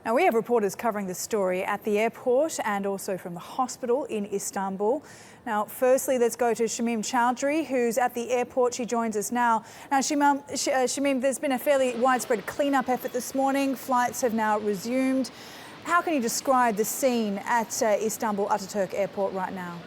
Now, we have reporters covering the story at the airport and also from the hospital in Istanbul. Now, firstly, let's go to Shamim Chowdhury, who's at the airport. She joins us now. Now, Shamim, there's been a fairly widespread clean-up effort this morning. Flights have now resumed. How can you describe the scene at Istanbul Ataturk Airport right now?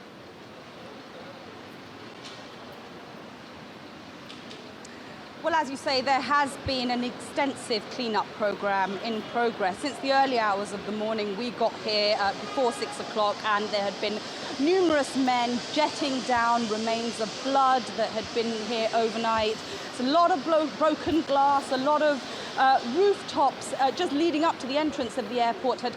Well, as you say, there has been an extensive clean-up programme in progress. Since the early hours of the morning, we got here before 6 o'clock, and there had been numerous men jetting down remains of blood that had been here overnight. It's a lot of broken glass, a lot of rooftops just leading up to the entrance of the airport had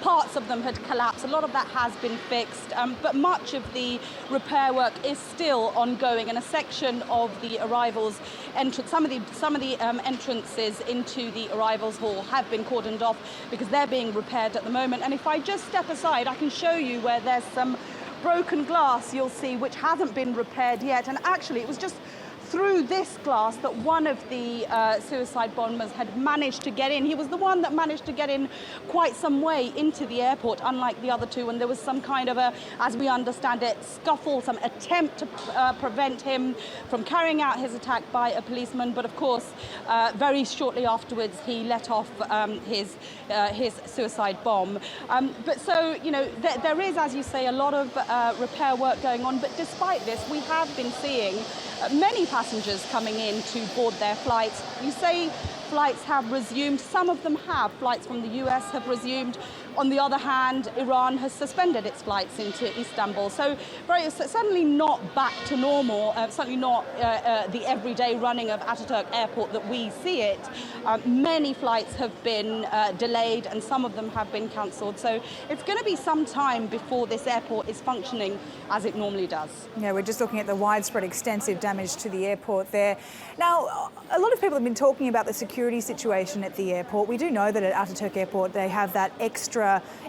parts of them had collapsed. A lot of that has been fixed, but much of the repair work is still ongoing, and a section of the arrivals entrance, some of the entrances into the arrivals hall have been cordoned off because they're being repaired at the moment. And if I just step aside, I can show you where there's some broken glass you'll see which hasn't been repaired yet, and actually it was just through this glass that one of the suicide bombers had managed to get in. He was the one that managed to get in quite some way into the airport, unlike the other two, and there was some kind of a, as we understand it, scuffle, some attempt to prevent him from carrying out his attack by a policeman. But of course, very shortly afterwards, he let off his suicide bomb. But so, you know, there is, as you say, a lot of repair work going on. But despite this, we have been seeing many passengers coming in to board their flights. You say flights have resumed. Some of them have. Flights from the US have resumed. On the other hand, Iran has suspended its flights into Istanbul. So certainly not back to normal, certainly not the everyday running of Ataturk Airport that we see it. Many flights have been delayed, and some of them have been cancelled. So it's going to be some time before this airport is functioning as it normally does. Yeah, we're just looking at the widespread extensive damage to the airport there. Now, a lot of people have been talking about the security situation at the airport. We do know that at Ataturk Airport they have that extra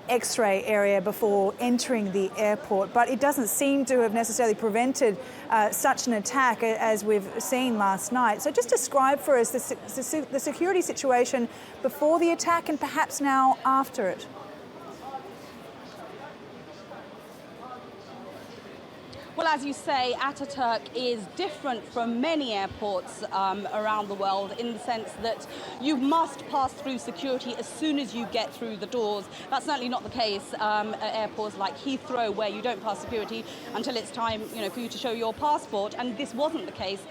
X-ray area before entering the airport, but it doesn't seem to have necessarily prevented such an attack as we've seen last night. So just describe for us the security situation before the attack and perhaps now after it. Well, as you say, Ataturk is different from many airports around the world in the sense that you must pass through security as soon as you get through the doors. That's certainly not the case at airports like Heathrow, where you don't pass security until it's time, you know, for you to show your passport. And this wasn't the case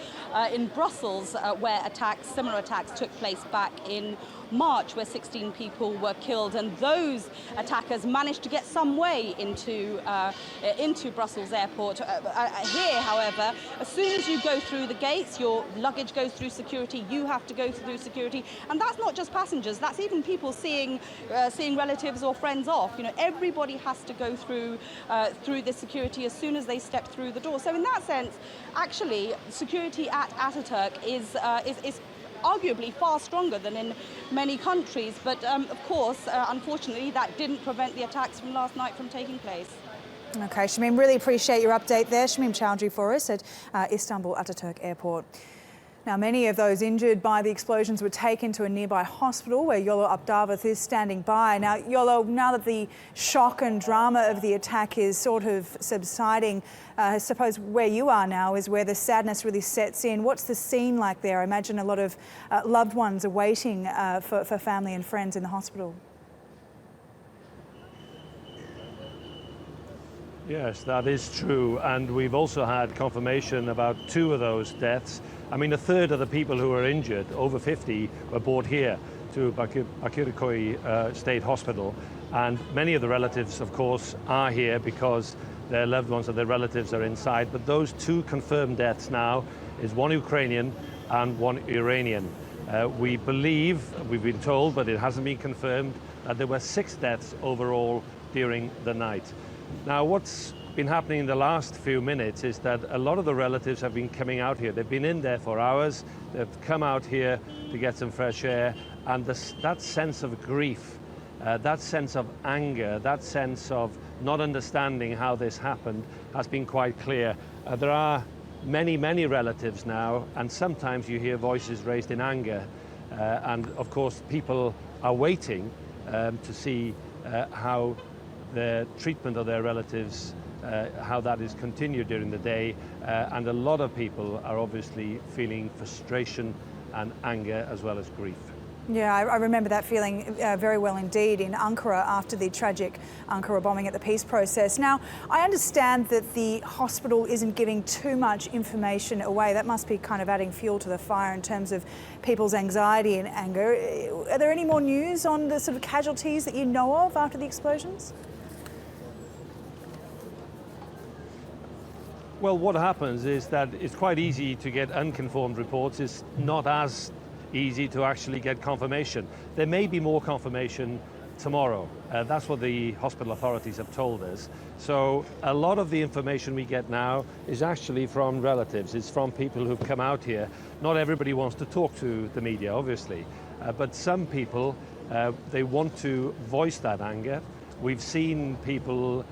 in Brussels, where similar attacks took place back in March, where 16 people were killed, and those attackers managed to get some way into Brussels airport. Here, however, as soon as you go through the gates, your luggage goes through security, you have to go through security, and that's not just passengers, that's even people seeing relatives or friends off. You know, everybody has to go through the security as soon as they step through the door. So in that sense, actually, security at Ataturk is arguably far stronger than in many countries, but of course, unfortunately, that didn't prevent the attacks from last night from taking place. Okay, Shamim, really appreciate your update there. Shamim Chowdhury for us at Istanbul Ataturk Airport. Now, many of those injured by the explosions were taken to a nearby hospital where Yolo Abdavath is standing by. Now, Yolo, now that the shock and drama of the attack is sort of subsiding, I suppose where you are now is where the sadness really sets in. What's the scene like there? I imagine a lot of loved ones are waiting for family and friends in the hospital. Yes, that is true, and we've also had confirmation about 2 of those deaths. I mean, a third of the people who were injured, over 50, were brought here to Bakırköy State Hospital, and many of the relatives, of course, are here because their loved ones or their relatives are inside. But those 2 confirmed deaths now is 1 Ukrainian and 1 Iranian. We believe, we've been told, but it hasn't been confirmed, that there were 6 deaths overall during the night. Now, what's been happening in the last few minutes is that a lot of the relatives have been coming out here. They've been in there for hours. They've come out here to get some fresh air. And that sense of grief, that sense of anger, that sense of not understanding how this happened has been quite clear. There are many, many relatives now, and sometimes you hear voices raised in anger. And of course, people are waiting to see how the treatment of their relatives, how that is continued during the day. And a lot of people are obviously feeling frustration and anger as well as grief. Yeah, I remember that feeling very well indeed in Ankara after the tragic Ankara bombing at the peace process. Now, I understand that the hospital isn't giving too much information away. That must be kind of adding fuel to the fire in terms of people's anxiety and anger. Are there any more news on the sort of casualties that you know of after the explosions? Well, what happens is that it's quite easy to get unconfirmed reports. It's not as easy to actually get confirmation. There may be more confirmation tomorrow. That's what the hospital authorities have told us. So a lot of the information we get now is actually from relatives. It's from people who've come out here. Not everybody wants to talk to the media, obviously, but some people, they want to voice that anger. We've seen people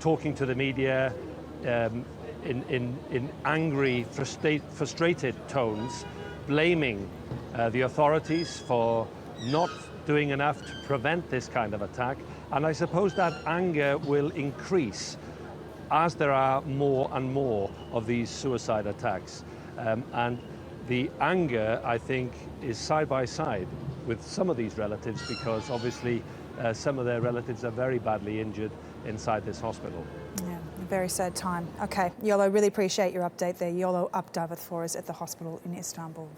talking to the media in angry, frustrated tones, blaming the authorities for not doing enough to prevent this kind of attack. And I suppose that anger will increase as there are more and more of these suicide attacks. And the anger, I think, is side by side with some of these relatives, because obviously some of their relatives are very badly injured inside this hospital. Yeah, a very sad time. Okay, Yolo, really appreciate your update there. Yolo Updavath for us at the hospital in Istanbul.